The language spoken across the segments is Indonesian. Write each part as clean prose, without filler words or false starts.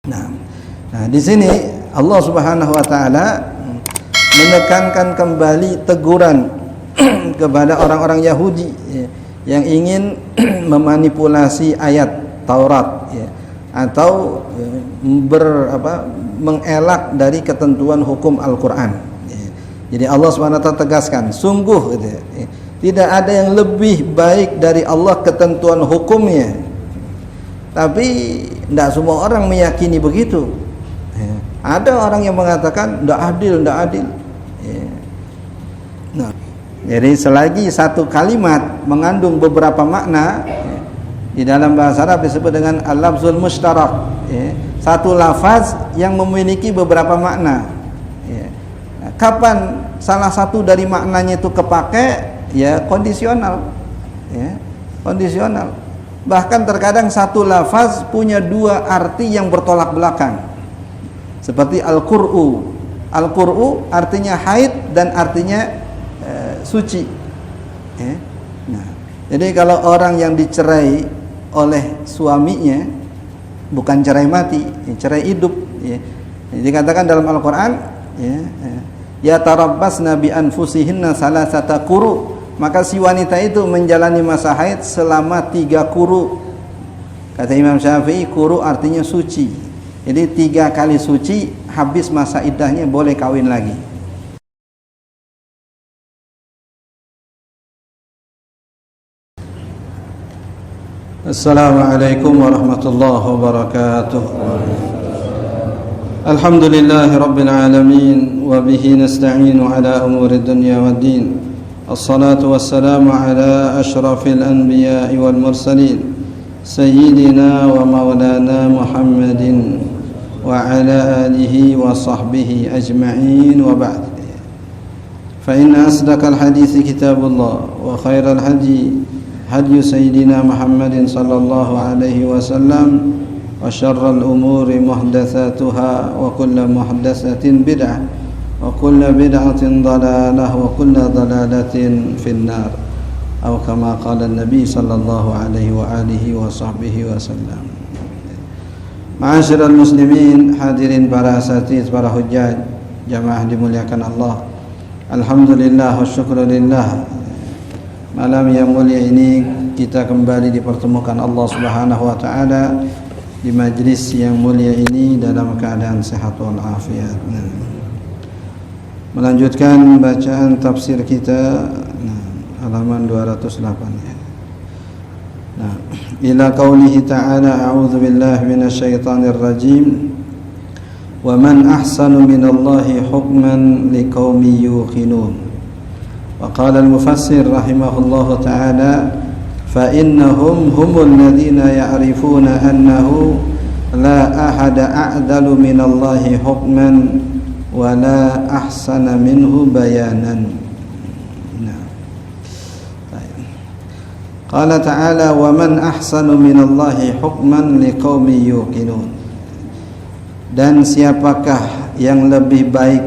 Nah, di sini Allah Subhanahu wa taala menekankan kembali teguran kepada orang-orang Yahudi yang ingin memanipulasi ayat Taurat atau mengelak dari ketentuan hukum Al-Qur'an. Jadi Allah Subhanahu wa taala tegaskan, sungguh tidak ada yang lebih baik dari Allah ketentuan hukumnya. Tapi tidak semua orang meyakini begitu. Ada orang yang mengatakan tidak adil. Nah, jadi selagi satu kalimat mengandung beberapa makna, di dalam bahasa Arab disebut dengan al-lafzul mushtarak. Satu lafaz yang memiliki beberapa makna. Kapan salah satu dari maknanya itu kepake? Ya kondisional. Kondisional. Bahkan terkadang satu lafaz punya dua arti yang bertolak belakang. Seperti al-qur'u. Al-qur'u artinya haid dan artinya suci. Nah, jadi kalau orang yang dicerai oleh suaminya, bukan cerai mati, cerai hidup. Jadi dikatakan dalam Al-Quran, ya tarabbasna bi anfusihinna salasata quru'. Maka si wanita itu menjalani masa haid selama 3 quru. Kata Imam Syafi'i, quru artinya suci. Jadi 3 kali suci, habis masa iddahnya boleh kawin lagi. Assalamualaikum warahmatullahi wabarakatuh. Alhamdulillahi rabbil alamin, wa bihi nasta'inu ala umuri dunya waddin. Assalatu wassalamu ala ashrafil anbiya'i wal mursalin sayyidina wa maulana Muhammadin wa ala alihi wa sahbihi ajma'in, wa ba'd. Fa inna asdaqal hadithi kitabullah wa khairal hadi hadi sayyidina Muhammadin sallallahu alaihi wasallam wa syarral umuri muhdatsatuha wa kullu muhdatsatin bid'ah wa kullu bid'atin dhalalah wa kullu dhalalatin finnar, atau kama qala an-nabi sallallahu alaihi wa alihi wa sahbihi wasallam. Ma'asyiral muslimin, hadirin para asatidz, para hujjaj, jamaah dimuliakan Allah. Alhamdulillah wa syukrulillah, malam yang mulia ini kita kembali dipertemukan Allah Subhanahu wa taala di majlis yang mulia ini dalam keadaan sehat wal afiat. Melanjutkan bacaan tafsir kita, halaman 208. Ila qaulihi ta'ala, a'udzu billahi minasyaitonir rajim. Wa man ahsanu minallahi hukman liqaumin yuqinun. Wa qala al-mufassir rahimahullahu ta'ala, fa innahum humul ladzina ya'rifuna annahu la ahada a'dalu minallahi hukman wa la ahsana minhu bayanan. Qala ta'ala, wa man ahsanu minallahi hukman liqaumin yuqinun. Dan siapakah yang lebih baik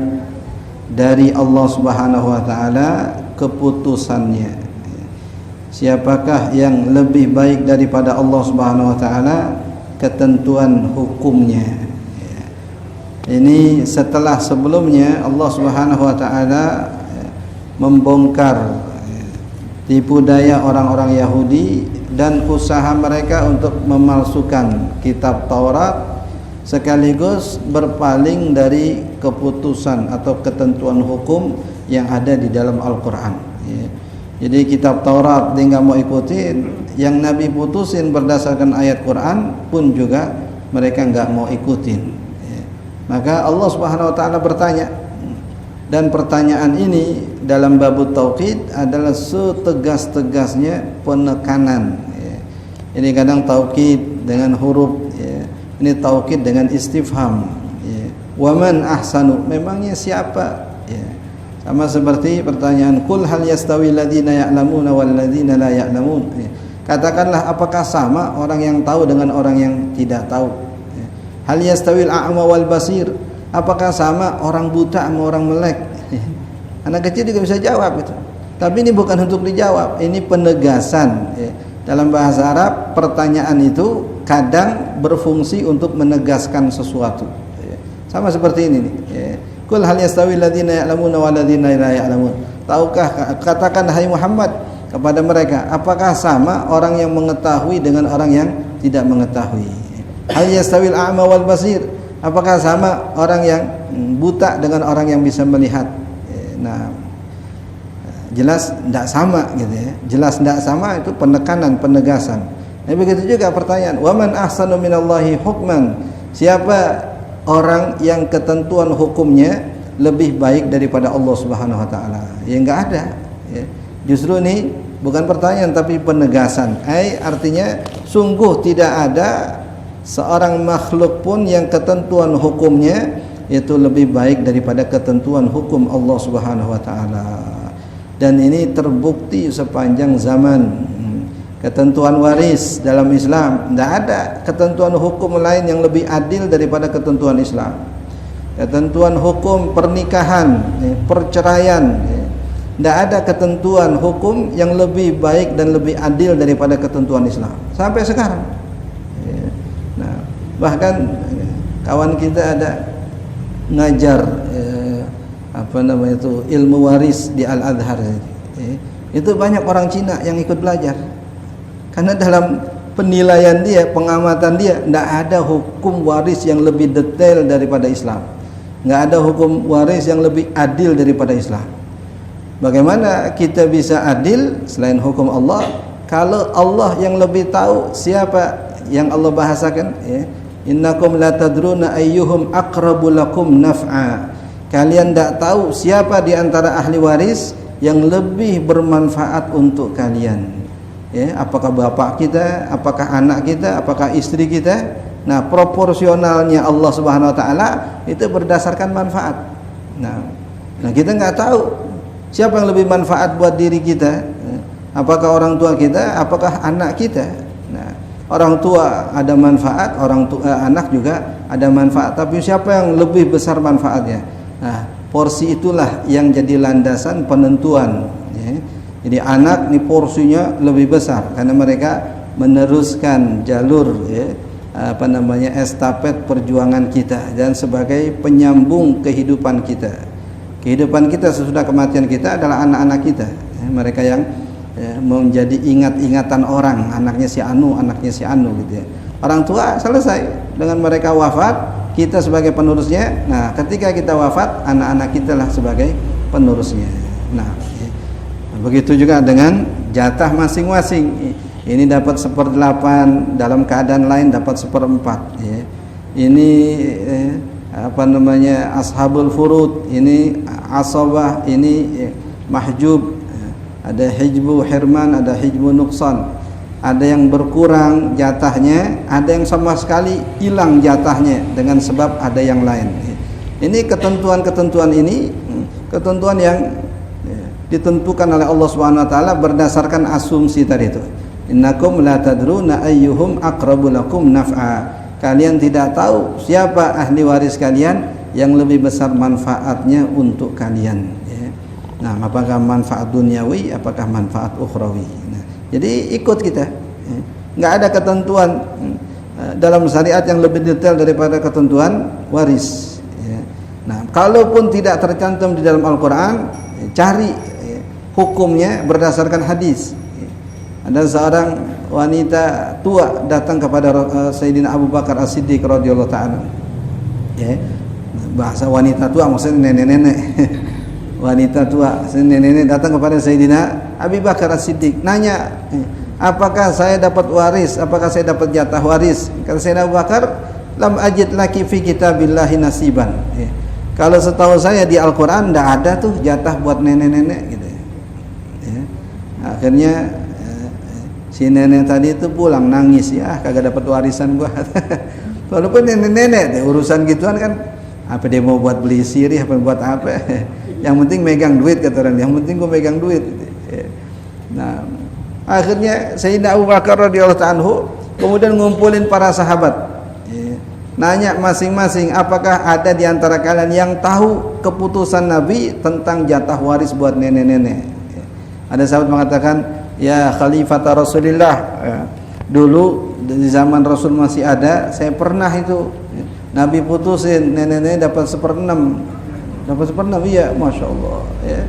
dari Allah Subhanahu wa taala keputusannya? Siapakah yang lebih baik daripada Allah Subhanahu wa taala ketentuan hukumnya? Ini setelah sebelumnya Allah Subhanahu wa taala membongkar tipu daya orang-orang Yahudi dan usaha mereka untuk memalsukan kitab Taurat, sekaligus berpaling dari keputusan atau ketentuan hukum yang ada di dalam Al-Quran. Jadi kitab Taurat dia nggak mau ikutin, yang Nabi putusin berdasarkan ayat Quran pun juga mereka nggak mau ikutin. Maka Allah Subhanahu wa taala bertanya, dan pertanyaan ini dalam babut tauhid adalah setegas-tegasnya penekanan. Ini kadang taukid dengan huruf, ini taukid dengan istifham. Wa man ahsanu, memangnya siapa? Sama seperti pertanyaan, qul hal yastawi alladziina ya'lamuna wal ladziina la ya'lamun. Katakanlah, apakah sama orang yang tahu dengan orang yang tidak tahu? Hal yastawil a'ma wal basir, apakah sama orang buta sama orang melek? Anak kecil juga bisa jawab itu. Tapi ini bukan untuk dijawab, ini penegasan. Dalam bahasa Arab pertanyaan itu kadang berfungsi untuk menegaskan sesuatu. Sama seperti ini nih. Qul hal yastawi alladziina ya'lamuuna wal ladziina la ya'lamuun. Tahukah, katakan hai Muhammad kepada mereka, apakah sama orang yang mengetahui dengan orang yang tidak mengetahui? Hal yastawil a'ma wal basir. Apakah sama orang yang buta dengan orang yang bisa melihat? Nah, jelas tidak sama gitu ya. Jelas tidak sama, itu penekanan, penegasan. Nah, begitu juga pertanyaan, wa man ahsanu minallahi hukman. Siapa orang yang ketentuan hukumnya lebih baik daripada Allah Subhanahu wa taala? Ya enggak ada. Ya. Justru ini bukan pertanyaan tapi penegasan. Artinya sungguh tidak ada seorang makhluk pun yang ketentuan hukumnya itu lebih baik daripada ketentuan hukum Allah Subhanahu wa taala. Dan ini terbukti sepanjang zaman. Ketentuan waris dalam Islam, tidak ada ketentuan hukum lain yang lebih adil daripada ketentuan Islam. Ketentuan hukum pernikahan, perceraian, tidak ada ketentuan hukum yang lebih baik dan lebih adil daripada ketentuan Islam sampai sekarang. Nah, bahkan kawan kita ada ngajar ilmu waris di Al-Azhar. Itu banyak orang Cina yang ikut belajar. Karena dalam penilaian dia, pengamatan dia, tidak ada hukum waris yang lebih detail daripada Islam. Tidak ada hukum waris yang lebih adil daripada Islam. Bagaimana kita bisa adil selain hukum Allah? Kalau Allah yang lebih tahu siapa yang Allah bahasakan, innakum la tadruna ayyuhum aqrabu lakum naf'a. Kalian tidak tahu siapa di antara ahli waris yang lebih bermanfaat untuk kalian. Apakah bapak kita, apakah anak kita, apakah istri kita? Nah, proporsionalnya Allah Subhanahu wa taala itu berdasarkan manfaat. Nah kita nggak tahu siapa yang lebih manfaat buat diri kita. Apakah orang tua kita, apakah anak kita? Nah, orang tua ada manfaat, anak juga ada manfaat. Tapi siapa yang lebih besar manfaatnya? Nah, porsi itulah yang jadi landasan penentuan. Jadi anak ini porsinya lebih besar karena mereka meneruskan jalur estafet perjuangan kita dan sebagai penyambung kehidupan kita. Kehidupan kita sesudah kematian kita adalah anak-anak kita. Mereka yang menjadi ingat-ingatan orang, anaknya si anu gitu ya. Orang tua selesai dengan mereka wafat, kita sebagai penerusnya. Nah, ketika kita wafat, anak-anak kita lah sebagai penerusnya. Nah, begitu juga dengan jatah masing-masing. Ini dapat 1/8, dalam keadaan lain dapat 1/4. Ini ashabul furud, ini asabah, ini mahjub. Ada hijbu hirman, ada hijbu nuqsan. Ada yang berkurang jatahnya, ada yang sama sekali hilang jatahnya dengan sebab ada yang lain. Ini ketentuan-ketentuan ini, ketentuan yang ditentukan oleh Allah Subhanahu wa taala berdasarkan asumsi tadi itu. Innakum la tadruna ayyuhum aqrabu lakum naf'a. Kalian tidak tahu siapa ahli waris kalian yang lebih besar manfaatnya untuk kalian. Nah, apakah manfaat duniawi, apakah manfaat ukhrawi. Nah, jadi ikut kita. Enggak ada ketentuan dalam syariat yang lebih detail daripada ketentuan waris. Nah, kalaupun tidak tercantum di dalam Al-Qur'an, cari hukumnya berdasarkan hadis. Ada seorang wanita tua datang kepada Sayyidina Abu Bakar As-Siddiq radhiyallahu ta'ala. Bahasa wanita tua maksudnya nenek-nenek. Wanita tua, nenek-nenek datang kepada Sayyidina Abu Bakar As-Siddiq, nanya, apakah saya dapat waris? Apakah saya dapat jatah waris? Kata Sayyidina Abu Bakar, lam ajid laki fi kitabillahi nasiban. Kalau setahu saya di Al-Quran tidak ada tuh jatah buat nenek-nenek gitu. Akhirnya si nenek tadi itu pulang nangis, ya kagak dapat warisan gua. Walaupun nenek-nenek urusan gituan kan, apa dia mau buat beli sirih, apa buat apa? Yang penting megang duit kata orang, yang penting gua megang duit. Nah, akhirnya Sayyidina Abu Bakar radhiyallahu anhu kemudian ngumpulin para sahabat. Nanya masing-masing, apakah ada di antara kalian yang tahu keputusan Nabi tentang jatah waris buat nenek-nenek? Ada sahabat mengatakan, ya Khalifata Rasulillah, Dulu di zaman Rasul masih ada, saya pernah itu Nabi putusin nenek-nenek dapat 1/6. Dapat 1/6, iya, Masya Allah ya.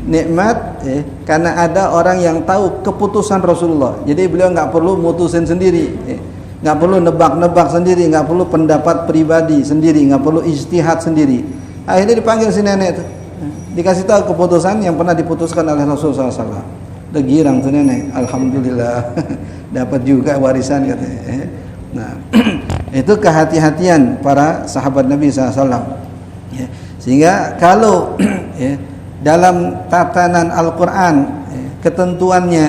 Nikmat ya, karena ada orang yang tahu keputusan Rasulullah. Jadi beliau nggak perlu mutusin sendiri ya. Nggak perlu nebak-nebak sendiri, nggak perlu pendapat pribadi sendiri, nggak perlu ijtihad sendiri. Akhirnya dipanggil si nenek itu, dikasih tahu keputusan yang pernah diputuskan oleh Rasulullah SAW. Udah girang tuh nenek, alhamdulillah dapat juga warisan katanya. Nah, itu kehati-hatian para sahabat Nabi SAW. Ya, sehingga kalau ya, dalam tatanan Al-Quran ya, ketentuannya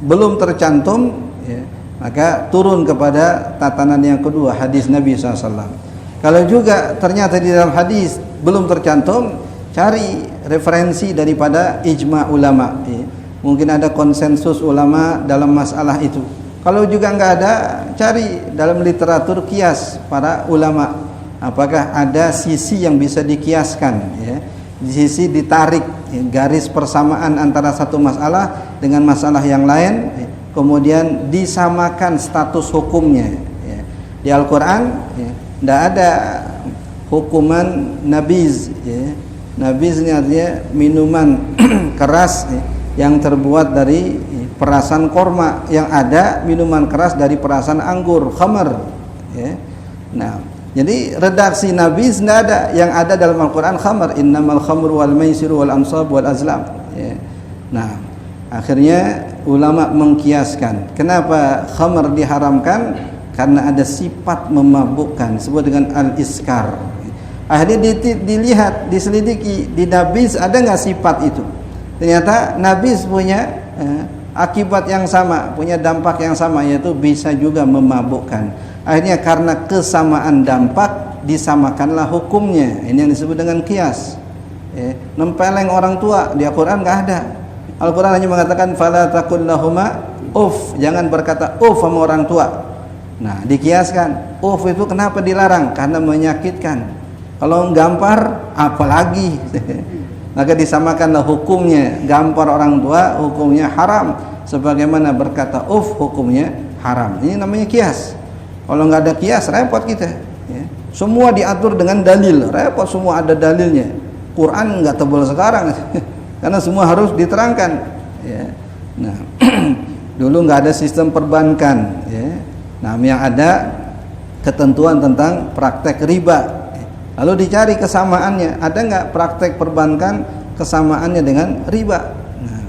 belum tercantum, ya, maka turun kepada tatanan yang kedua, hadis Nabi SAW. Kalau juga ternyata di dalam hadis belum tercantum, cari referensi daripada ijma ulama ya. Mungkin ada konsensus ulama dalam masalah itu. Kalau juga nggak ada, cari dalam literatur kias para ulama. Apakah ada sisi yang bisa dikiaskan ya? Di sisi ditarik ya, garis persamaan antara satu masalah dengan masalah yang lain ya. Kemudian disamakan status hukumnya ya. Di Al-Quran ya, tidak ada hukuman nabiz ya. Nabiz ini artinya minuman keras ya, yang terbuat dari perasan korma. Yang ada minuman keras dari perasan anggur, khamar ya. Nah, jadi redaksi nabiz tidak ada. Yang ada dalam Al-Quran khamar, innamal khamru wal maisiru wal ansab wal azlam ya. Nah, akhirnya ulama mengkiaskan. Kenapa khamar diharamkan? Karena ada sifat memabukkan, disebut dengan al-iskar. Akhirnya dilihat, diselidiki, di nabiz ada nggak sifat itu. Ternyata nabiz punya akibat yang sama, punya dampak yang sama, yaitu bisa juga memabukkan. Akhirnya karena kesamaan dampak disamakanlah hukumnya. Ini yang disebut dengan kias. Nempeleng orang tua di Al-Quran nggak ada. Al-Quran hanya mengatakan fala taqul lahuma uff, jangan berkata uff sama orang tua. Nah, dikiaskan uff itu kenapa dilarang? Karena menyakitkan. Kalau gampar apalagi. Maka disamakanlah hukumnya. Gampar orang tua hukumnya haram, sebagaimana berkata uff hukumnya haram. Ini namanya kias. Kalau nggak ada kias repot kita ya. Semua diatur dengan dalil, repot, semua ada dalilnya. Quran nggak tebal sekarang karena semua harus diterangkan ya. Nah dulu nggak ada sistem perbankan ya. Nah yang ada ketentuan tentang praktek riba. Lalu dicari kesamaannya, ada nggak praktek perbankan kesamaannya dengan riba? Nah,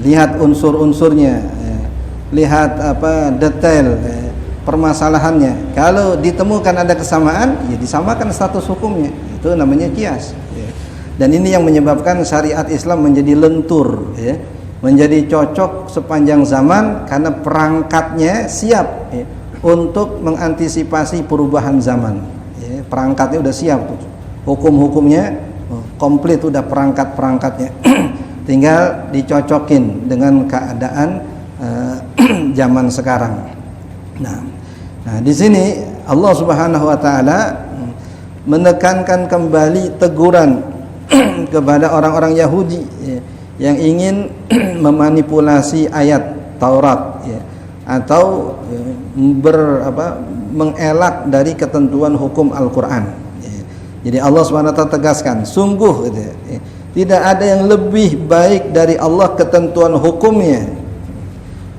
lihat unsur-unsurnya, lihat apa detail permasalahannya. Kalau ditemukan ada kesamaan, ya disamakan status hukumnya. Itu namanya kias. Dan ini yang menyebabkan syariat Islam menjadi lentur, ya, menjadi cocok sepanjang zaman karena perangkatnya siap ya, untuk mengantisipasi perubahan zaman. Perangkatnya udah siap, hukum-hukumnya komplit, udah perangkat-perangkatnya tinggal dicocokin dengan keadaan zaman sekarang. Nah, di sini Allah Subhanahu wa taala menekankan kembali teguran kepada orang-orang Yahudi yang ingin memanipulasi ayat Taurat ya, atau mengelak dari ketentuan hukum Al-Quran. Jadi Allah SWT tegaskan, sungguh gitu, tidak ada yang lebih baik dari Allah ketentuan hukumnya.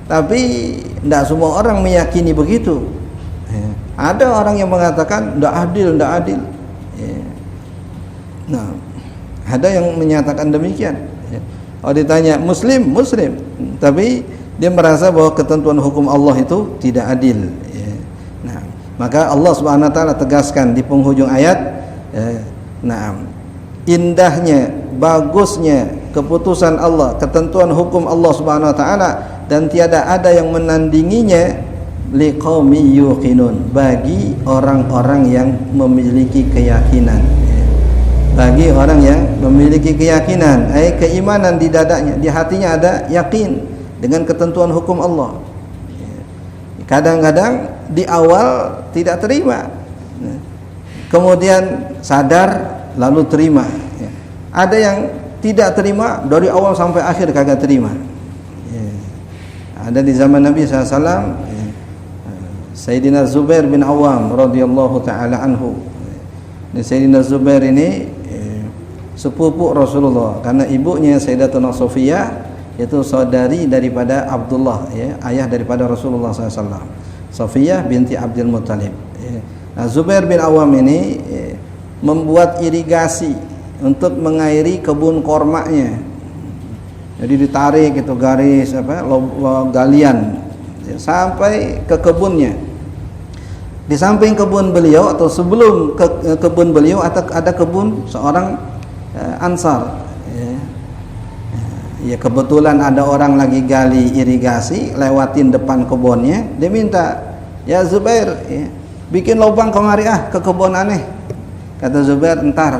Tapi tidak semua orang meyakini begitu. Ada orang yang mengatakan tidak adil. Nah, ada yang menyatakan demikian. Kalau ditanya muslim, tapi dia merasa bahwa ketentuan hukum Allah itu tidak adil. Nah, maka Allah Subhanahu wa taala tegaskan di penghujung ayat, indahnya, bagusnya keputusan Allah, ketentuan hukum Allah Subhanahu wa taala, dan tiada ada yang menandinginya liqaumi yuqinun, bagi orang-orang yang memiliki keyakinan. Bagi orang yang memiliki keyakinan, keimanan di dadanya, di hatinya ada yakin dengan ketentuan hukum Allah. Kadang-kadang di awal tidak terima, kemudian sadar lalu terima. Ada yang tidak terima dari awal sampai akhir kagak terima. ada di zaman Nabi SAW, Sayyidina Zubair bin Awam radhiyallahu taala anhu. Sayyidina Zubair ini sepupu Rasulullah, karena ibunya Sayyidatuna Sofiyah itu saudari daripada Abdullah, ya, ayah daripada Rasulullah SAW, Sofiyah binti Abdul Muttalib. Nah, Zubair bin Awam ini membuat irigasi untuk mengairi kebun kormanya. Jadi ditarik itu garis galian sampai ke kebunnya. Di samping kebun beliau atau sebelum kebun beliau ada kebun seorang Ansar. Ya, kebetulan ada orang lagi gali irigasi, lewatin depan kebunnya, dia minta, "Ya Zubair, ya, bikin lubang kemari ke kebun aneh." Kata Zubair, "Entar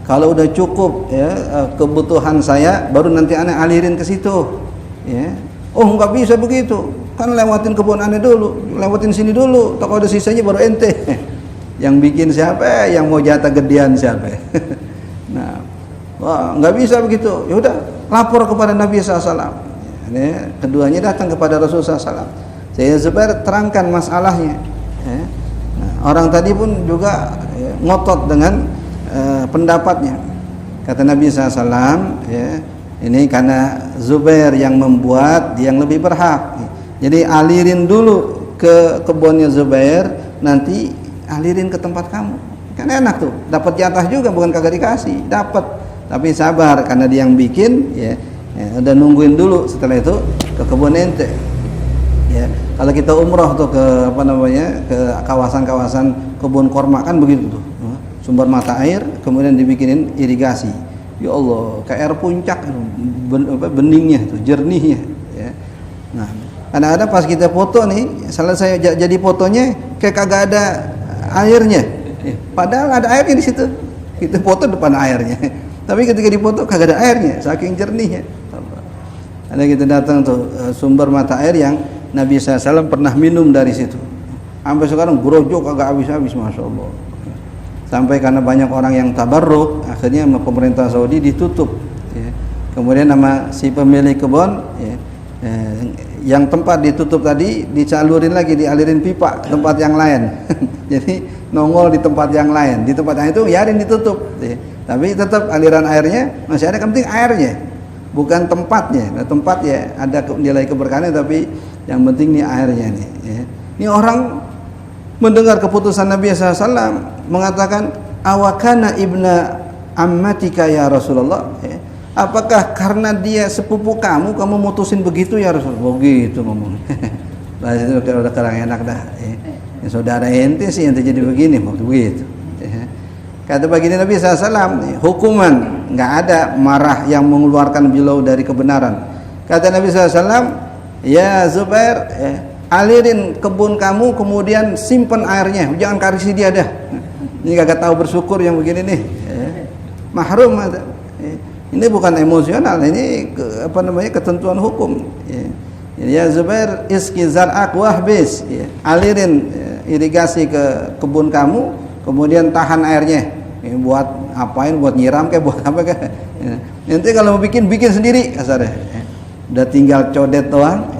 kalau udah cukup ya kebutuhan saya, baru nanti aneh alirin ke situ." Ya. "Oh, nggak bisa begitu. Kan lewatin kebun aneh dulu, lewatin sini dulu. Tak ada sisanya baru ente." Yang bikin siapa? Yang mau jatah gedean siapa? Nah, wah, nggak bisa begitu. Ya udah, lapor kepada Nabi SAW. Ya, keduanya datang kepada Rasulullah SAW. Saya Zubair terangkan masalahnya. Ya. Nah, orang tadi pun juga ngotot dengan pendapatnya. Kata Nabi SAW, ya, ini karena Zubair yang membuat, dia yang lebih berhak. Jadi alirin dulu ke kebunnya Zubair, nanti alirin ke tempat kamu. Kan enak tuh, dapat jatah juga, bukan kagak dikasih, dapat. Tapi sabar karena dia yang bikin, ya, udah nungguin dulu, setelah itu ke kebun ente. Ya, kalau kita umroh tuh ke ke kawasan-kawasan kebun korma kan begitu tuh. Sumber mata air, kemudian dibikinin irigasi. Ya Allah, kayak air puncak, beningnya tuh, jernihnya. Ya. Nah, kadang-kadang pas kita foto nih, salah saya jadi fotonya kayak kagak ada airnya. Padahal ada airnya di situ. Kita foto depan airnya. Tapi ketika dipoto kagak ada airnya, saking jernihnya. Ada kita datang tuh sumber mata air yang Nabi SAW pernah minum dari situ. Sampai sekarang grojok kagak habis-habis, masya Allah. Sampai karena banyak orang yang tabarruk, akhirnya sama pemerintah Saudi ditutup. Ya. Kemudian nama si pemilik kebun, ya, yang tempat ditutup tadi dicalurin lagi, dialirin pipa ke tempat yang lain. Jadi nongol di tempat yang lain, di tempat yang itu biarin ditutup. Ya. Tapi tetap aliran airnya masih ada, yang penting airnya, bukan tempatnya. Nah, tempat ya ada nilai keberkahannya, tapi yang penting nih airnya nih. Ya. Ini orang mendengar keputusan Nabi SAW mengatakan, "Awakana ibna ammatika ya Rasulullah." Ya. Apakah karena dia sepupu kamu mutusin begitu ya Rasulullah? Begitu ngomong. Nah, itu udah kurang enak dah. Ya, saudara ente sih yang terjadi begini, waktu begitu. Ya. Kata begini Nabi SAW, hukuman nggak ada marah yang mengeluarkan beliau dari kebenaran. Kata Nabi SAW, "Ya Zubair, alirin kebun kamu, kemudian simpen airnya, jangan kasih dia dah. Ini kagak tahu bersyukur yang begini nih, mahrum." Ini bukan emosional, ini ketentuan hukum. Ya Zubair, iski zar'ak wahbis, alirin irigasi ke kebun kamu, kemudian tahan airnya. Buat apain? Buat nyiram kayak buat apa kayak? Nanti kalau mau bikin sendiri kasarnya. Udah tinggal codet doang,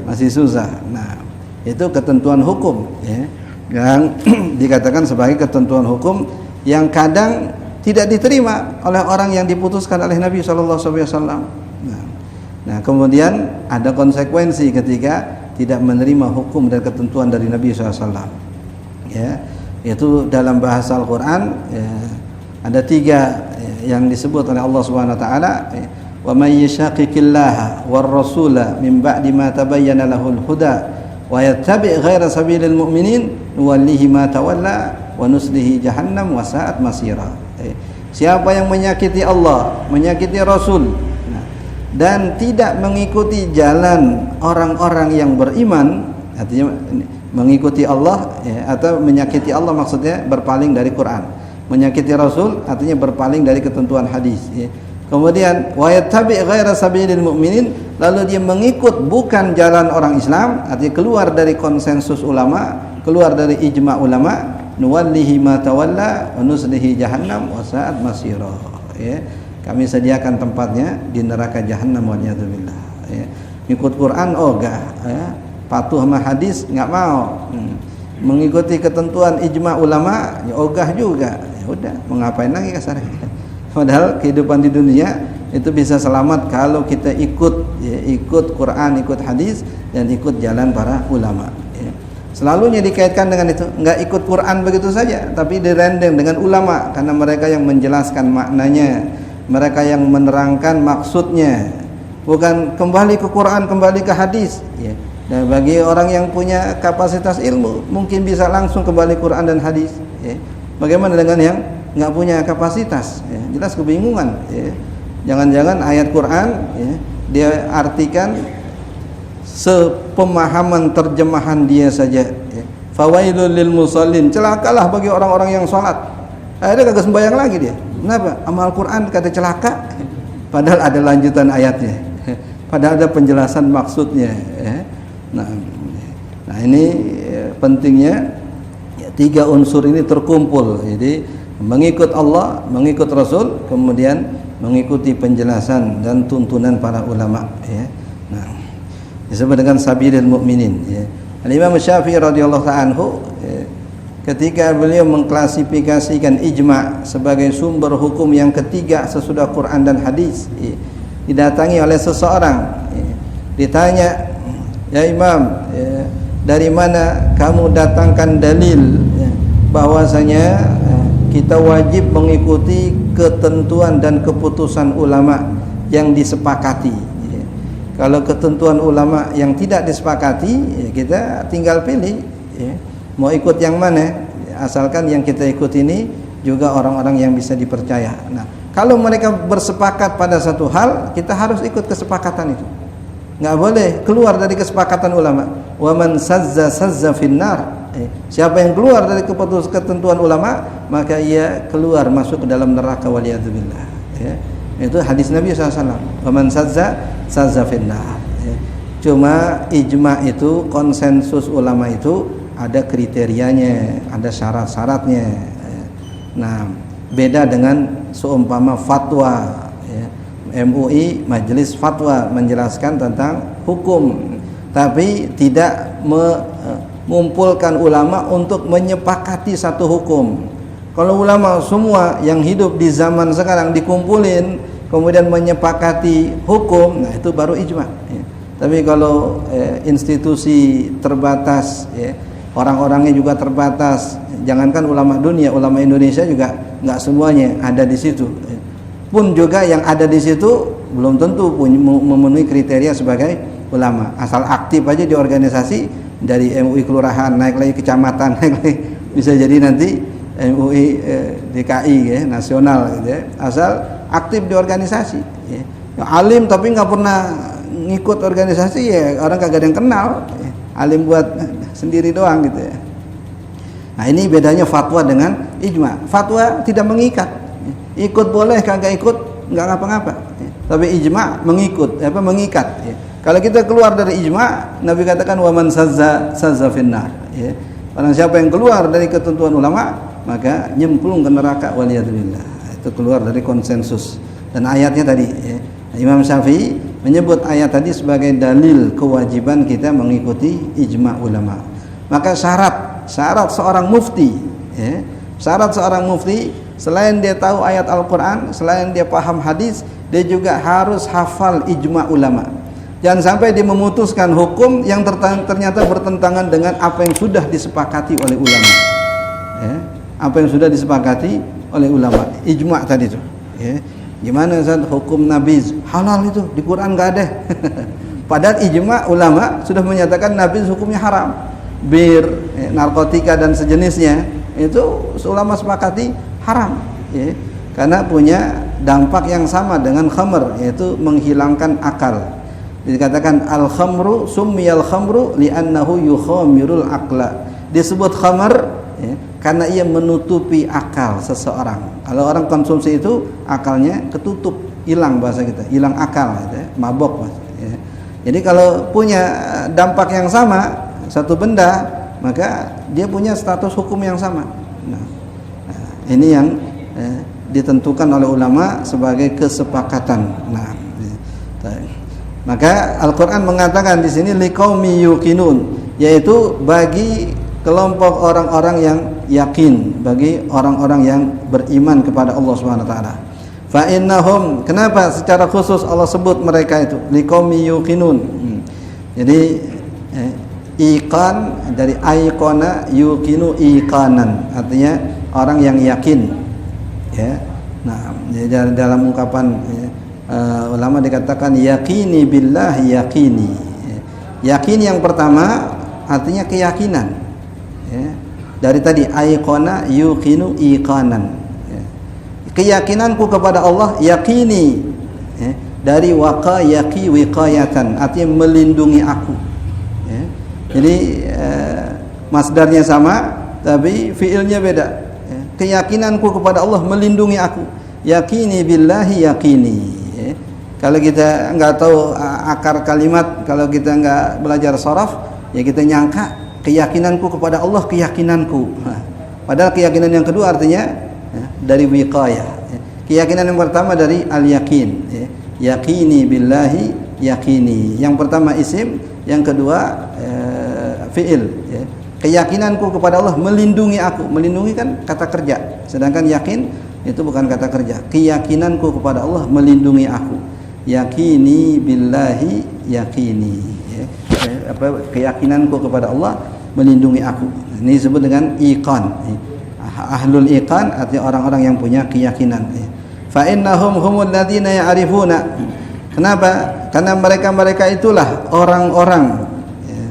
masih susah. Nah, itu ketentuan hukum, yang dikatakan sebagai ketentuan hukum yang kadang tidak diterima oleh orang yang diputuskan oleh Nabi SAW. Nah, kemudian ada konsekuensi ketika tidak menerima hukum dan ketentuan dari Nabi SAW. Ya, itu dalam bahasa Al-Quran ada 3 yang disebut oleh Allah Subhanahu Wa Taala. Wa may yashaqiqillaha war rasula min ba'di ma tabayyana lahul huda wa yattabi' ghaira sabilil mu'minin nuwallihi ma tawalla wa nuslihi jahannam wa sa'at masira. Siapa yang menyakiti Allah, menyakiti Rasul, dan tidak mengikuti jalan orang-orang yang beriman, artinya mengikuti Allah, atau menyakiti Allah maksudnya berpaling dari Quran, menyakiti Rasul artinya berpaling dari ketentuan hadis. Kemudian wa yattabi' ghaira sabilil mu'minin, lalu dia mengikut bukan jalan orang Islam, artinya keluar dari konsensus ulama, keluar dari ijma' ulama, nuwallihi ma tawalla wa nuslihi jahannam wa sa'at masira. Kami sediakan tempatnya di neraka jahannam, waliyadzubillah. Ikut Quran ogah, ya. Patuh sama hadis nggak mau. Mengikuti ketentuan ijma ulama ya ogah juga. Ya udah, mau ngapain lagi kasarnya. Padahal kehidupan di dunia itu bisa selamat kalau kita ikut, ya, ikut Quran, ikut hadis, dan ikut jalan para ulama. Ya. Selalunya dikaitkan dengan itu, nggak ikut Quran begitu saja, tapi direndeng dengan ulama karena mereka yang menjelaskan maknanya, mereka yang menerangkan maksudnya, bukan kembali ke Quran, kembali ke hadis. Ya. Dan bagi orang yang punya kapasitas ilmu, mungkin bisa langsung kembali Quran dan hadis. Ya. Bagaimana dengan yang nggak punya kapasitas? Ya. Jelas kebingungan. Ya. Jangan-jangan ayat Quran, ya, dia artikan sepemahaman terjemahan dia saja. Ya. Fawailul lil musallin, celakalah bagi orang-orang yang sholat. Akhirnya kagak sembahyang lagi dia. Kenapa? Amal Quran kata celaka, padahal ada lanjutan ayatnya. Padahal ada penjelasan maksudnya. Ya. Nah ini pentingnya ya, 3 unsur ini terkumpul. Jadi mengikut Allah, mengikut Rasul, kemudian mengikuti penjelasan dan tuntunan para ulama. Ya. Nah, disebut dengan sabilil mukminin. Ya. Imam Syafi'i radhiyallahu anhu, ya, ketika beliau mengklasifikasikan ijma sebagai sumber hukum yang ketiga sesudah Quran dan hadis, ya, didatangi oleh seseorang, ya, ditanya, ya Imam, ya, dari mana kamu datangkan dalil, ya, bahwasanya kita wajib mengikuti ketentuan dan keputusan ulama yang disepakati. Ya. Kalau ketentuan ulama yang tidak disepakati, ya kita tinggal pilih, ya. Mau ikut yang mana, ya, asalkan yang kita ikut ini juga orang-orang yang bisa dipercaya. Nah, kalau mereka bersepakat pada satu hal, kita harus ikut kesepakatan itu. Nggak boleh keluar dari kesepakatan ulama. Wa man sazza finnar. Siapa yang keluar dari ketentuan ulama, maka ia keluar masuk ke dalam neraka, waliyadzubillah. Ya. Itu hadis Nabi SAW. Wa man sazza finnar. Ya. Cuma ijma itu, konsensus ulama itu ada kriterianya, ada syarat-syaratnya. Ya. Nah, beda dengan seumpama fatwa. MUI Majelis Fatwa menjelaskan tentang hukum, tapi tidak mengumpulkan ulama untuk menyepakati satu hukum. Kalau ulama semua yang hidup di zaman sekarang dikumpulin kemudian menyepakati hukum, nah itu baru ijma. Ya. Tapi kalau institusi terbatas, ya, orang-orangnya juga terbatas, jangankan ulama dunia, ulama Indonesia juga nggak semuanya ada di situ. Ya. Pun juga yang ada di situ belum tentu memenuhi kriteria sebagai ulama. Asal aktif aja di organisasi, dari MUI kelurahan naik lagi kecamatan, naik lagi, bisa jadi nanti MUI DKI, ya, nasional, gitu, ya. Asal aktif di organisasi, ya. Alim tapi nggak pernah ngikut organisasi, ya orang kagak ada yang kenal, ya. Alim buat sendiri doang, gitu, ya. Nah ini bedanya fatwa dengan ijma. Fatwa tidak mengikat. Ikut boleh, kagak ikut nggak ngapa-ngapa. Ya. Tapi ijma mengikat. Ya. Kalau kita keluar dari ijma, Nabi katakan wa man sazza finnar. Ya. Barang siapa yang keluar dari ketentuan ulama, maka nyemplung ke neraka, waliyadzubillah. Itu keluar dari konsensus. Dan ayatnya tadi, ya, Imam Syafi'i menyebut ayat tadi sebagai dalil kewajiban kita mengikuti ijma ulama. Maka syarat seorang mufti, ya, syarat seorang mufti, selain dia tahu ayat Al-Quran, selain dia paham hadis, dia juga harus hafal ijma ulama. Jangan sampai dia memutuskan hukum yang ternyata bertentangan dengan apa yang sudah disepakati oleh ulama. Ya, apa yang sudah disepakati oleh ulama, ijma tadi itu. Ya. Gimana Ustaz, hukum nabiz halal itu di Quran nggak ada. Padahal ijma ulama sudah menyatakan nabiz hukumnya haram. Bir, narkotika dan sejenisnya itu ulama sepakati haram, ya, karena punya dampak yang sama dengan khamr, yaitu menghilangkan akal. Dikatakan al-khamru summiyal khamru li'annahu yukhamirul aqla. Disebut khamr, ya, karena ia menutupi akal seseorang. Kalau orang konsumsi itu akalnya ketutup, hilang bahasa kita, hilang akal, gitu, ya, mabok, ya. Jadi kalau punya dampak yang sama satu benda, maka dia punya status hukum yang sama. Ini yang ditentukan oleh ulama sebagai kesepakatan. Nah, Maka Al-Qur'an mengatakan di sini liqaumi yuqinun, yaitu bagi kelompok orang-orang yang yakin, bagi orang-orang yang beriman kepada Allah Subhanahu wa taala. Fa innahum, kenapa secara khusus Allah sebut mereka itu liqaumi yuqinun? Jadi iqan dari aiqana, yuqinu iqanan, artinya orang yang yakin, ya. Nah, dalam ungkapan ulama dikatakan yaqini billahi yaqini. Yakin yang pertama artinya keyakinan, ya. Dari tadi aiqana yuqinu iqanan, ya. Keyakinanku kepada Allah yaqini, ya. Dari waqa yaqi wiqayatan, artinya melindungi aku, ya. Jadi masdarnya sama tapi fiilnya beda, ya. Keyakinanku kepada Allah melindungi aku, yaqini billahi yaqini, ya. Kalau kita enggak tahu akar kalimat, kalau kita enggak belajar sharaf, ya kita nyangka keyakinanku kepada Allah keyakinanku. Padahal keyakinan yang kedua artinya, ya, dari wiqayah, ya. Keyakinan yang pertama dari al-yaqin, ya. Yaqini billahi yaqini. Yang pertama isim, yang kedua fiil, ya. Keyakinanku kepada Allah melindungi aku. Melindungi kan kata kerja, sedangkan yakin itu bukan kata kerja. Keyakinanku kepada Allah melindungi aku. Yaqini billahi yaqini, ya. Keyakinanku kepada Allah melindungi aku. Ini disebut dengan iqan. Ahlul iqan artinya orang-orang yang punya keyakinan. Fa innahum humul ladzina ya'rifuna. Kenapa? Karena mereka itulah orang-orang, ya,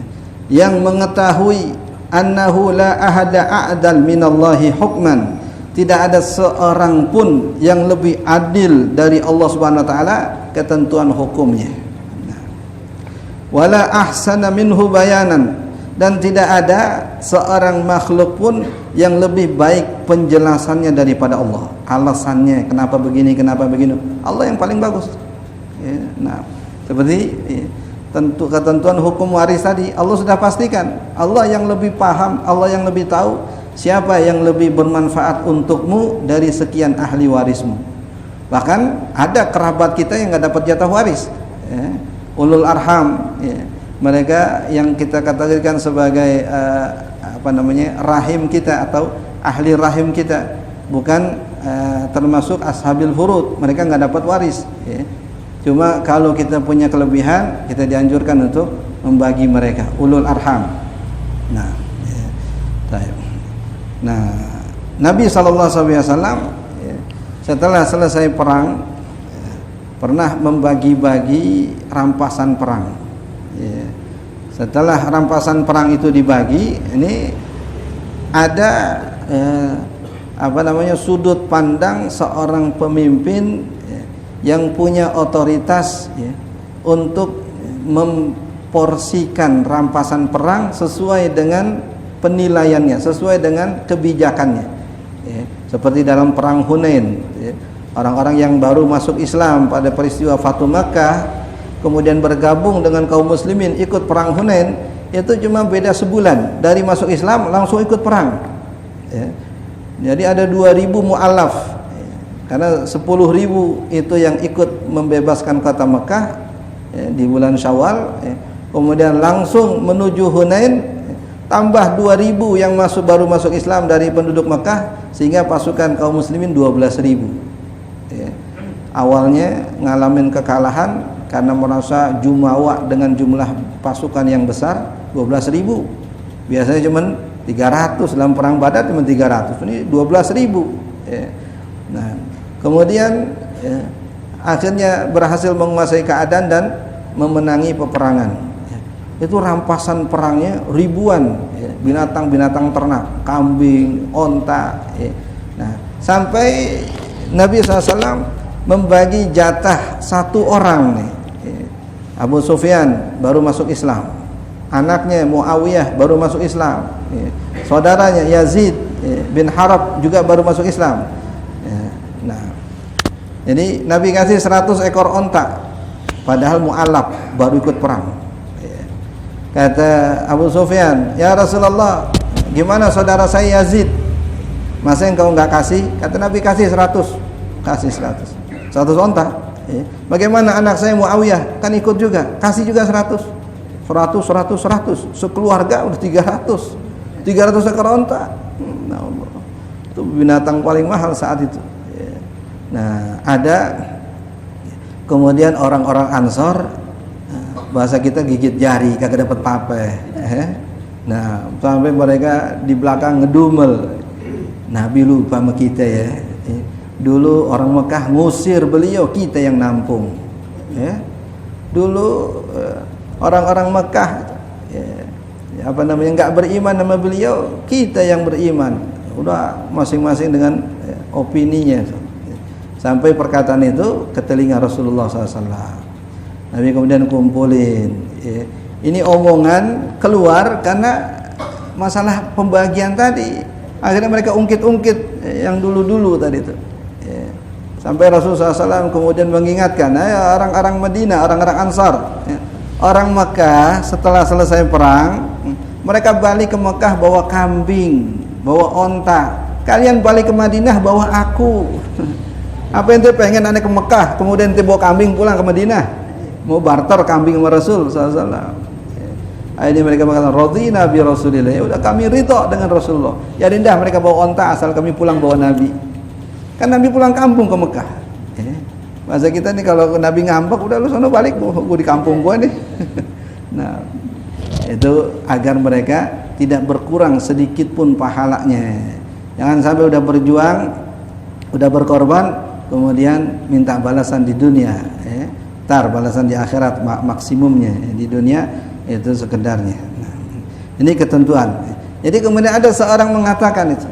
yang mengetahui annahu la ahada a'dal minallahi hukman. Tidak ada seorang pun yang lebih adil dari Allah Subhanahu wa taala ketentuan hukumnya. Wala ahsana minhu bayanan, dan tidak ada seorang makhluk pun yang lebih baik penjelasannya daripada Allah. Alasannya kenapa begini, Allah yang paling bagus, ya. Nah, seperti, ya, ketentuan hukum waris tadi Allah sudah pastikan. Allah yang lebih paham, Allah yang lebih tahu siapa yang lebih bermanfaat untukmu dari sekian ahli warismu. Bahkan ada kerabat kita yang nggak dapat jatah waris, ya. Ulul arham, ya. Mereka yang kita katakan sebagai rahim kita atau ahli rahim kita, bukan termasuk ashabil furud. Mereka nggak dapat waris, ya. Cuma kalau kita punya kelebihan, kita dianjurkan untuk membagi mereka, ulul arham. Nah, ya. Nah, Nabi SAW, ya, setelah selesai perang, ya, pernah membagi-bagi rampasan perang, ya. Setelah rampasan perang itu dibagi, ini ada sudut pandang seorang pemimpin, ya, yang punya otoritas, ya, untuk memporsikan rampasan perang sesuai dengan penilaiannya, sesuai dengan kebijakannya, ya. Seperti dalam perang Hunain, ya. Orang-orang yang baru masuk Islam pada peristiwa Fatu Makkah kemudian bergabung dengan kaum muslimin ikut perang Hunain, itu cuma beda sebulan dari masuk Islam langsung ikut perang, ya. Jadi ada 2.000 mu'alaf, ya. Karena 10.000 itu yang ikut membebaskan kota Mekah, ya, di bulan Syawal, ya. Kemudian langsung menuju Hunain, ya. Tambah 2.000 yang baru masuk Islam dari penduduk Mekah, sehingga pasukan kaum muslimin 12.000, ya. Awalnya ngalamin kekalahan karena merasa jumawa dengan jumlah pasukan yang besar 12.000. Biasanya cuma 300, dalam perang Badar cuma 300. Ini 12.000, ya. Nah, kemudian, ya, akhirnya berhasil menguasai keadaan dan memenangi peperangan, ya. Itu rampasan perangnya ribuan, ya, binatang-binatang ternak, kambing, onta, ya. Nah, sampai Nabi SAW membagi jatah satu orang nih. Abu Sufyan baru masuk Islam, anaknya Muawiyah baru masuk Islam, ya. Saudaranya Yazid, ya, bin Harab juga baru masuk Islam, ya. Nah, jadi Nabi kasih 100 ekor onta, padahal mu'alaf baru ikut perang, ya. Kata Abu Sufyan, ya Rasulullah, gimana saudara saya Yazid, masa engkau nggak kasih? Kata Nabi kasih 100, kasih 100 onta. Bagaimana anak saya Muawiyah kan ikut juga, kasih juga 100 sekeluarga udah 300 ekor onta. Nah, itu binatang paling mahal saat itu. Nah, ada kemudian orang-orang Ansor, bahasa kita gigit jari kagak dapat pape. Nah, sampai mereka di belakang ngedumel. Nabi lupa sama kita ya. Dulu orang Mekah ngusir beliau, kita yang nampung. Dulu orang-orang Mekah nggak beriman sama beliau, kita yang beriman. Udah masing-masing dengan opininya. Sampai perkataan itu ke telinga Rasulullah SAW. Nabi kemudian kumpulin. Ini omongan keluar karena masalah pembagian tadi. Akhirnya mereka ungkit-ungkit yang dulu-dulu tadi itu. Sampai Rasulullah SAW kemudian mengingatkan, orang-orang Madinah, orang-orang Ansar, orang Mekah setelah selesai perang, mereka balik ke Mekah bawa kambing, bawa onta. Kalian balik ke Madinah bawa aku. Apa ente pengen aneh ke Mekah, kemudian ente bawa kambing pulang ke Madinah? Mau barter kambing sama Rasul SAW. Akhirnya mereka mengatakan, radina bi Rasulillah. Ya udah kami ridha dengan Rasulullah. Ya indah mereka bawa onta asal kami pulang bawa Nabi. Kan Nabi pulang kampung ke Mekah. Masa kita nih kalau Nabi ngambek udah lu sono balik, gua di kampung gua nih. Nah, itu agar mereka tidak berkurang sedikit pun pahalanya. Jangan sampai udah berjuang, udah berkorban, kemudian minta balasan di dunia. Tar balasan di akhirat maksimumnya, di dunia itu sekedarnya. Nah, ini ketentuan. Jadi kemudian ada seorang mengatakan itu,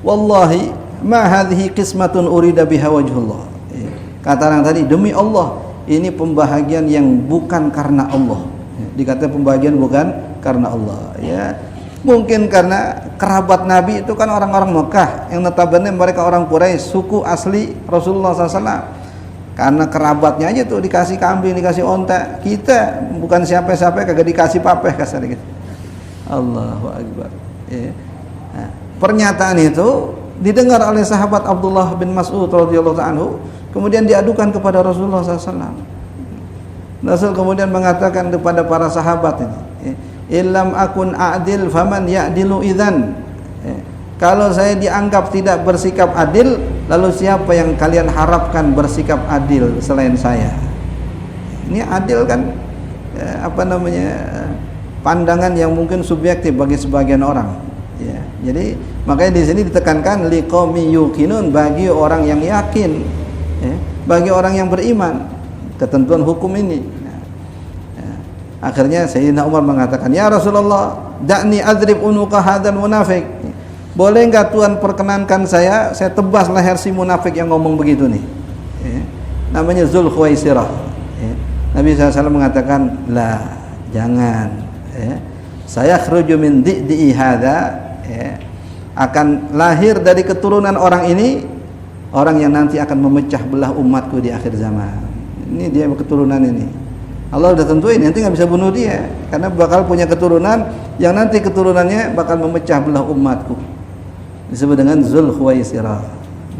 wallahi ma hadhihi qismatun urida biha wajhullah. Kata orang tadi, demi Allah, ini pembahagian yang bukan karena Allah. Dikatakan pembahagian bukan karena Allah. Ya, mungkin karena kerabat Nabi itu kan orang-orang Mekah yang notabene mereka orang Quraisy, suku asli Rasulullah SAW. Karena kerabatnya aja tuh dikasih kambing, dikasih onta. Kita bukan siapa-siapa kagak dikasih papeh kasar gitu. Allahu Akbar. Nah, pernyataan itu didengar oleh sahabat Abdullah bin Mas'ud radhiyallahu anhu, kemudian diadukan kepada Rasulullah SAW. Rasul kemudian mengatakan kepada para sahabat ini, illam akun a'dil faman ya'dilu idzan. Kalau saya dianggap tidak bersikap adil, lalu siapa yang kalian harapkan bersikap adil selain saya? Ini adil kan pandangan yang mungkin subjektif bagi sebagian orang. Ya, jadi makanya di sini ditekankan liqaumi yuqinun, bagi orang yang yakin, bagi orang yang beriman ketentuan hukum ini. Akhirnya Sayyidina Umar mengatakan, ya Rasulullah, da'ni adrib unuqa hadzal munafiq. Boleh enggak Tuhan perkenankan saya tebas leher si munafik yang ngomong begitu nih. Namanya Dzul Khuwaisirah. Nabi SAW mengatakan, la, jangan. Saya khruju min di'i hadza. Akan lahir dari keturunan orang ini, orang yang nanti akan memecah belah umatku di akhir zaman. Ini dia keturunan ini. Allah udah tentuin nanti nggak bisa bunuh dia, karena bakal punya keturunan yang nanti keturunannya bakal memecah belah umatku. Disebut dengan Dzul Khuwaisirah.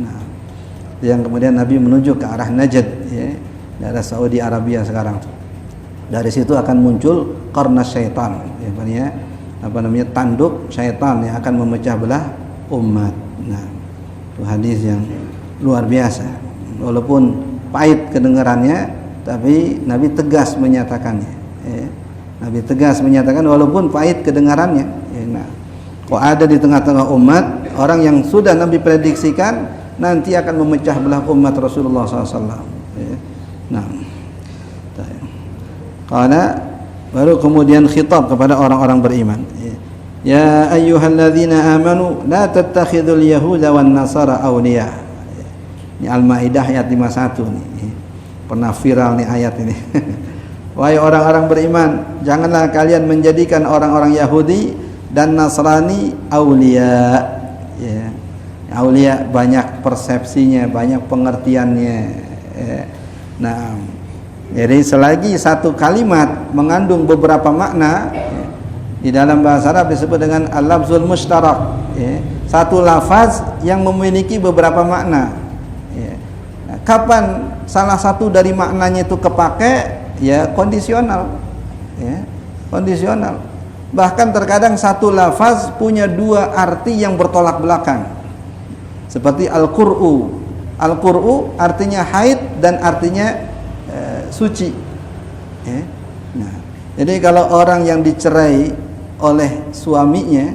Nah, yang kemudian Nabi menuju ke arah Najd, daerah Saudi Arabia sekarang. Dari situ akan muncul qarna syaitan, tanduk syaitan yang akan memecah belah umat. Nah, itu hadis yang luar biasa. Walaupun pahit kedengarannya, tapi Nabi tegas menyatakannya. Nabi tegas menyatakan walaupun pahit kedengarannya. Nah, kok ada di tengah-tengah umat orang yang sudah Nabi prediksikan nanti akan memecah belah umat Rasulullah SAW. Nah, karena baru kemudian khitab kepada orang-orang beriman. Ya ayyuhalladzina amanu la tattakhidul yahuda wan nasara awliya. Ini Al-Maidah ayat 51 nih. Pernah viral nih ayat ini. Wahai orang-orang beriman, janganlah kalian menjadikan orang-orang Yahudi dan Nasrani aulia. Ya. Aulia banyak persepsinya, banyak pengertiannya. Nah, jadi selagi satu kalimat mengandung beberapa makna, di dalam bahasa Arab disebut dengan al-lafzul mushtarak. Satu lafaz yang memiliki beberapa makna. Nah, kapan salah satu dari maknanya itu kepake? Ya kondisional, ya kondisional. Bahkan terkadang satu lafaz punya dua arti yang bertolak belakang. Seperti al-qur'u. Al-qur'u artinya haid dan artinya suci. Ya. Nah, jadi kalau orang yang dicerai oleh suaminya,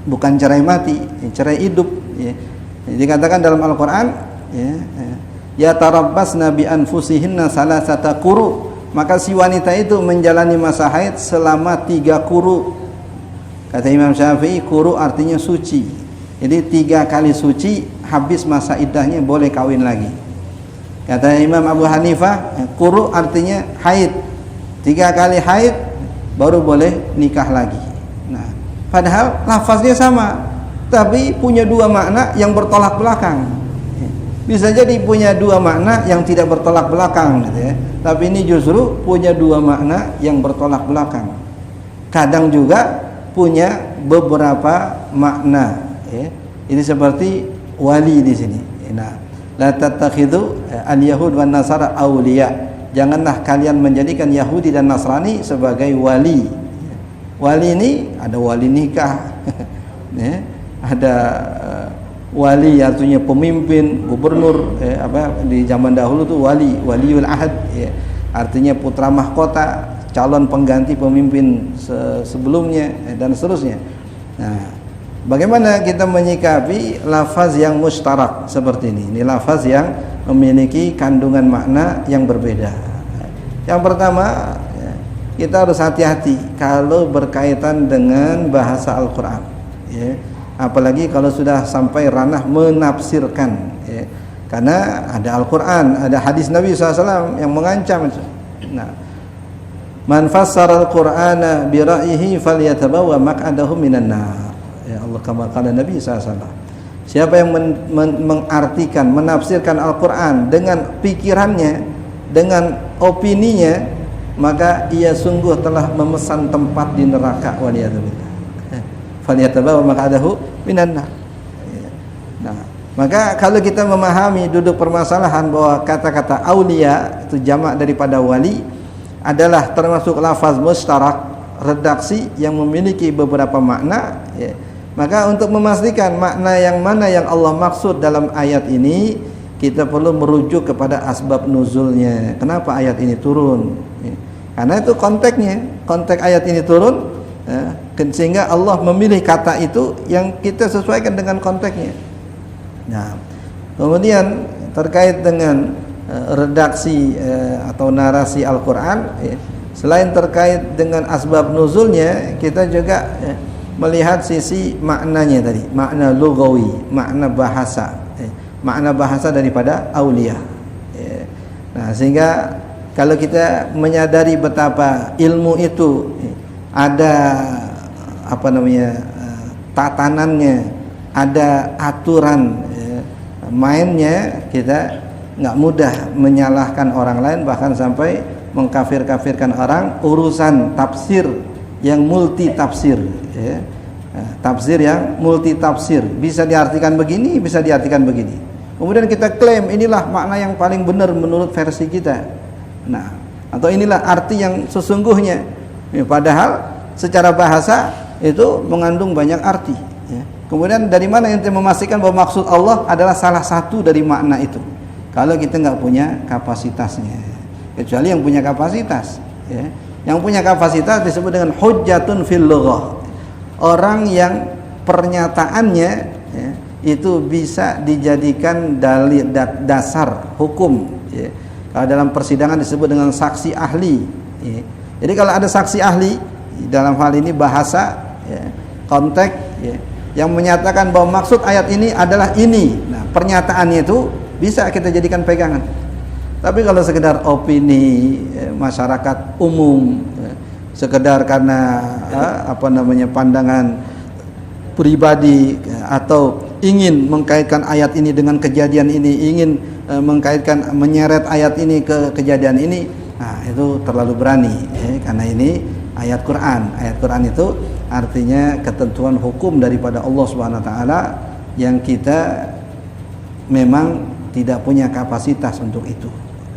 bukan cerai mati, cerai hidup. Ya. Jadi dikatakan dalam Al-Quran, ya tarabbasna bi anfusihinna salasata quru, maka si wanita itu menjalani masa haid selama 3 quru. Kata Imam Syafi'i, quru artinya suci. Jadi 3 kali suci, habis masa iddahnya boleh kawin lagi. Kata Imam Abu Hanifah, quru artinya haid. 3 kali haid baru boleh nikah lagi. Nah, padahal lafaznya sama, tapi punya 2 makna yang bertolak belakang. Bisa jadi punya 2 makna yang tidak bertolak belakang, gitu ya. Tapi ini justru punya 2 makna yang bertolak belakang. Kadang juga punya beberapa makna. Ya. Ini seperti wali di sini. Nah, la tattakhidhu al-yahud wan nasara awliya. Janganlah kalian menjadikan Yahudi dan Nasrani sebagai wali. Wali ini ada wali nikah, ya. Ada wali artinya pemimpin, gubernur, di zaman dahulu tuh waliul ahad, ya. Artinya putra mahkota, calon pengganti pemimpin sebelumnya, dan seterusnya. Nah, bagaimana kita menyikapi lafaz yang mustarak seperti ini? Ini lafaz yang memiliki kandungan makna yang berbeda. Yang pertama, kita harus hati-hati kalau berkaitan dengan bahasa Al-Quran, ya. Apalagi kalau sudah sampai ranah menafsirkan, ya. Karena ada Al-Quran, ada hadis Nabi SAW yang mengancam itu. Nah, man fassara al-Qur'ana bi ra'yihi falyatabawa maq'adahu minan nar. Ya Allah, kama qala Nabi SAW. Siapa yang mengartikan, menafsirkan Al-Quran dengan pikirannya, dengan opininya, maka ia sungguh telah memesan tempat di neraka, waliyadzubillah. Falyatabawa maq'adahu minan nar. Nah, maka kalau kita memahami duduk permasalahan bahwa kata-kata aulia itu jamak daripada wali adalah termasuk lafaz mustarak, redaksi yang memiliki beberapa makna, ya. Maka untuk memastikan makna yang mana yang Allah maksud dalam ayat ini, kita perlu merujuk kepada asbab nuzulnya. Kenapa ayat ini turun? Ya. Karena itu konteksnya, konteks ayat ini turun, ya, sehingga Allah memilih kata itu yang kita sesuaikan dengan konteksnya. Nah, kemudian terkait dengan redaksi atau narasi Al-Quran, ya, selain terkait dengan asbab nuzulnya, kita juga melihat sisi maknanya tadi, makna lugawi, makna bahasa, makna bahasa daripada aulia. Nah, sehingga kalau kita menyadari betapa ilmu itu ada tatanannya, ada aturan mainnya, kita nggak mudah menyalahkan orang lain, bahkan sampai mengkafir-kafirkan orang urusan tafsir yang multi tafsir, ya. Tafsir yang multi tafsir, bisa diartikan begini, bisa diartikan begini. Kemudian kita klaim inilah makna yang paling benar menurut versi kita. Nah, atau inilah arti yang sesungguhnya. Ya, padahal secara bahasa itu mengandung banyak arti. Ya. Kemudian dari mana ente memastikan bahwa maksud Allah adalah salah satu dari makna itu? Kalau kita nggak punya kapasitasnya, kecuali yang punya kapasitas. Ya. Yang punya kapasitas disebut dengan hujjatun fil lughah. Orang yang pernyataannya, ya, itu bisa dijadikan dalil dasar hukum. Ya. Kalau dalam persidangan disebut dengan saksi ahli. Ya. Jadi kalau ada saksi ahli dalam hal ini bahasa, ya, konteks, ya, yang menyatakan bahwa maksud ayat ini adalah ini. Nah, pernyataannya itu bisa kita jadikan pegangan. Tapi kalau sekedar opini masyarakat umum, sekedar karena pandangan pribadi, atau ingin mengkaitkan ayat ini dengan kejadian ini, ingin menyeret ayat ini ke kejadian ini, nah itu terlalu berani, karena ini ayat Quran. Ayat Quran itu artinya ketentuan hukum daripada Allah Subhanahu wa taala yang kita memang tidak punya kapasitas untuk itu,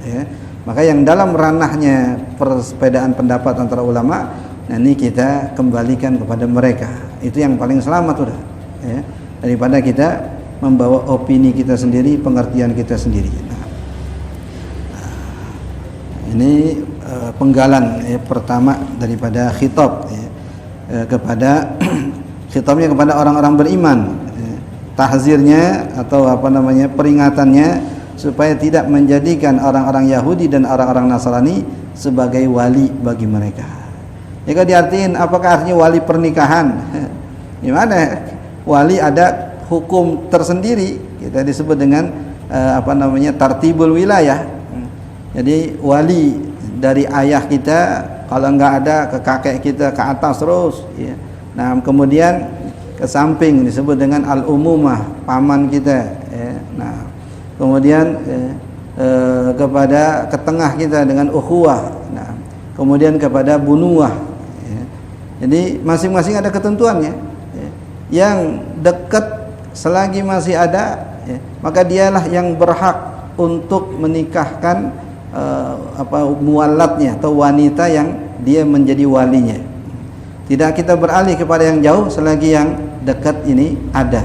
ya. Maka yang dalam ranahnya perbedaan pendapat antara ulama, nah ini kita kembalikan kepada mereka. Itu yang paling selamat udah, ya. Daripada kita membawa opini kita sendiri, pengertian kita sendiri. Nah, ini penggalan pertama daripada khitab, ya, kepada khitabnya kepada orang-orang beriman, ya. Tahzirnya atau peringatannya supaya tidak menjadikan orang-orang Yahudi dan orang-orang Nasrani sebagai wali bagi mereka. Jika diartiin apakah artinya wali pernikahan? Gimana? Wali ada hukum tersendiri, kita disebut dengan tartibul wilayah. Jadi wali dari ayah kita, kalau enggak ada ke kakek kita ke atas terus, ya. Nah, kemudian ke samping disebut dengan al-umumah, paman kita, ya. Nah, kemudian kepada ke tengah kita dengan ukhuwah. Nah, kemudian kepada bunuwah, ya. Jadi masing-masing ada ketentuannya, ya. Yang dekat selagi masih ada, ya, maka dialah yang berhak untuk menikahkan muallatnya atau wanita yang dia menjadi walinya. Tidak kita beralih kepada yang jauh selagi yang dekat ini ada,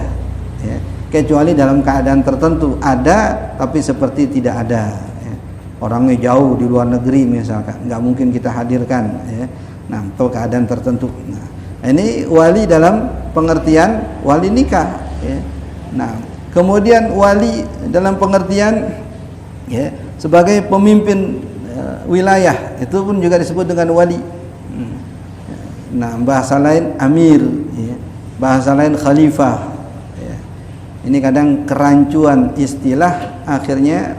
ya. Kecuali dalam keadaan tertentu ada tapi seperti tidak ada, ya. Orangnya jauh di luar negeri misalkan, nggak mungkin kita hadirkan, ya. Nah, atau keadaan tertentu. Nah, ini wali dalam pengertian wali nikah, ya. Nah, kemudian wali dalam pengertian, ya, sebagai pemimpin wilayah, itu pun juga disebut dengan wali. Nah, bahasa lain amir, ya. Bahasa lain khalifah, ya. Ini kadang kerancuan istilah akhirnya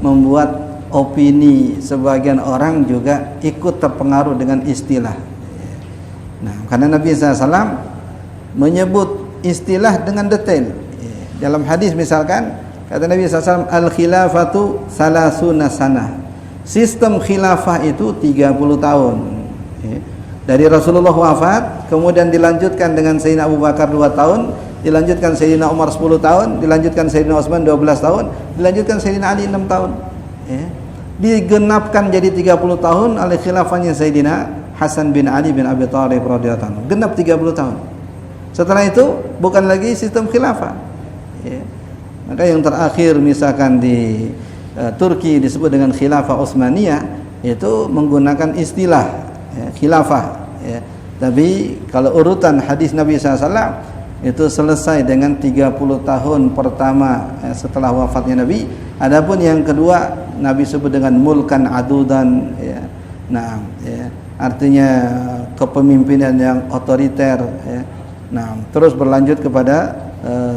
membuat opini sebagian orang juga ikut terpengaruh dengan istilah, ya. Nah, karena Nabi SAW menyebut istilah dengan detail, ya. Dalam hadis misalkan kata Nabi SAW, al-khilafatu salasuna sana. Sistem khilafah itu 30 tahun. Ya. Dari Rasulullah wafat, kemudian dilanjutkan dengan Sayyidina Abu Bakar 2 tahun, dilanjutkan Sayyidina Umar 10 tahun, dilanjutkan Sayyidina Utsman 12 tahun, dilanjutkan Sayyidina Ali 6 tahun. Ya. Digenapkan jadi 30 tahun oleh khilafahnya Sayyidina Hasan bin Ali bin Abi Thalib radhiyallahu anhu. Genap 30 tahun. Setelah itu bukan lagi sistem khilafah. Ya. Maka yang terakhir misalkan di Turki disebut dengan khilafah Utsmaniyah, itu menggunakan istilah, ya, khilafah, ya. Tapi kalau urutan hadis Nabi SAW itu selesai dengan 30 tahun pertama, ya, setelah wafatnya Nabi. Adapun yang kedua Nabi sebut dengan mulkan adudan, ya. Nah, ya, artinya kepemimpinan yang otoriter, ya. Nah, terus berlanjut kepada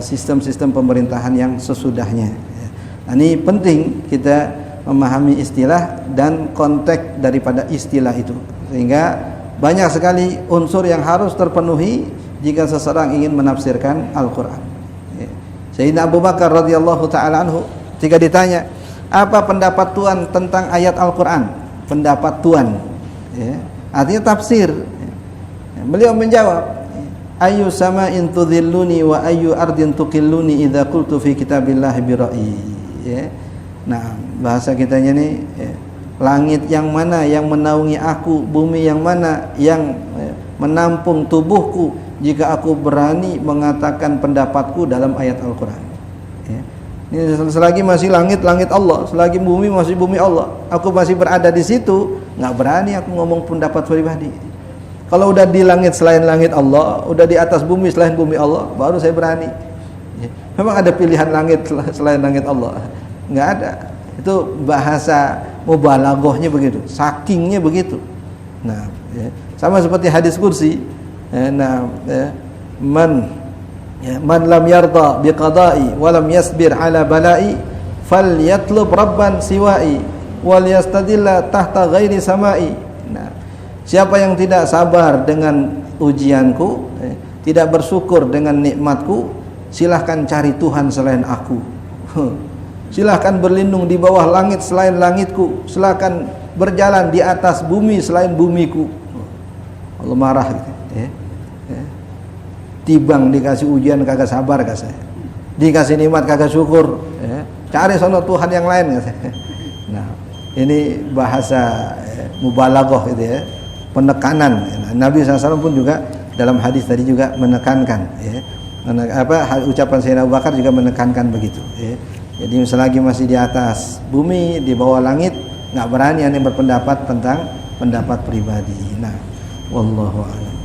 sistem-sistem pemerintahan yang sesudahnya. Nah, ini penting kita memahami istilah dan konteks daripada istilah itu, sehingga banyak sekali unsur yang harus terpenuhi jika seseorang ingin menafsirkan Al-Quran. Sayyidina Abu Bakar radhiyallahu ta'ala anhu ketika ditanya, apa pendapat Tuhan tentang ayat Al-Quran? Pendapat Tuhan, ya, artinya tafsir. Beliau menjawab, ayu sama'in tudhilluni wa ayu ardin tuqilluni idza qultu fi kitabillahi bi ra'yi, ya. Nah, bahasa kitanya nih, ya, langit yang mana yang menaungi aku, bumi yang mana yang menampung tubuhku jika aku berani mengatakan pendapatku dalam ayat Al-Quran, ya. Ini selagi masih langit Allah, selagi bumi masih bumi Allah, aku masih berada di situ, nggak berani aku ngomong pendapat pribadi. Kalau udah di langit selain langit Allah, udah di atas bumi selain bumi Allah, baru saya berani. Memang ada pilihan langit selain langit Allah? Nggak ada. Itu bahasa mubalaghahnya begitu, sakingnya begitu. Nah, ya, sama seperti hadis kursi. Nah, ya, man lam yarda biqada'i wa lam yasbir ala bala'i falyatlub rabban siwa'i wal yastadilla tahta ghairi sama'i. Nah, siapa yang tidak sabar dengan ujianku, tidak bersyukur dengan nikmatku, silahkan cari Tuhan selain aku. Silahkan berlindung di bawah langit selain langitku, silahkan berjalan di atas bumi selain bumiku. Allah marah gitu, ya. Tibang dikasih ujian kagak sabar, kagak saya. Dikasih nikmat kagak syukur, ya. cari sono Tuhan yang lain. Nah, ini bahasa mubalaghah itu ya, penekanan. Nabi SAW pun juga dalam hadis tadi juga menekankan ya. Ucapan Sayyidina Abu Bakar juga menekankan begitu ya. Jadi selagi masih di atas bumi, di bawah langit, nggak berani yang berpendapat tentang pendapat pribadi. Nah, wallahu a'lam.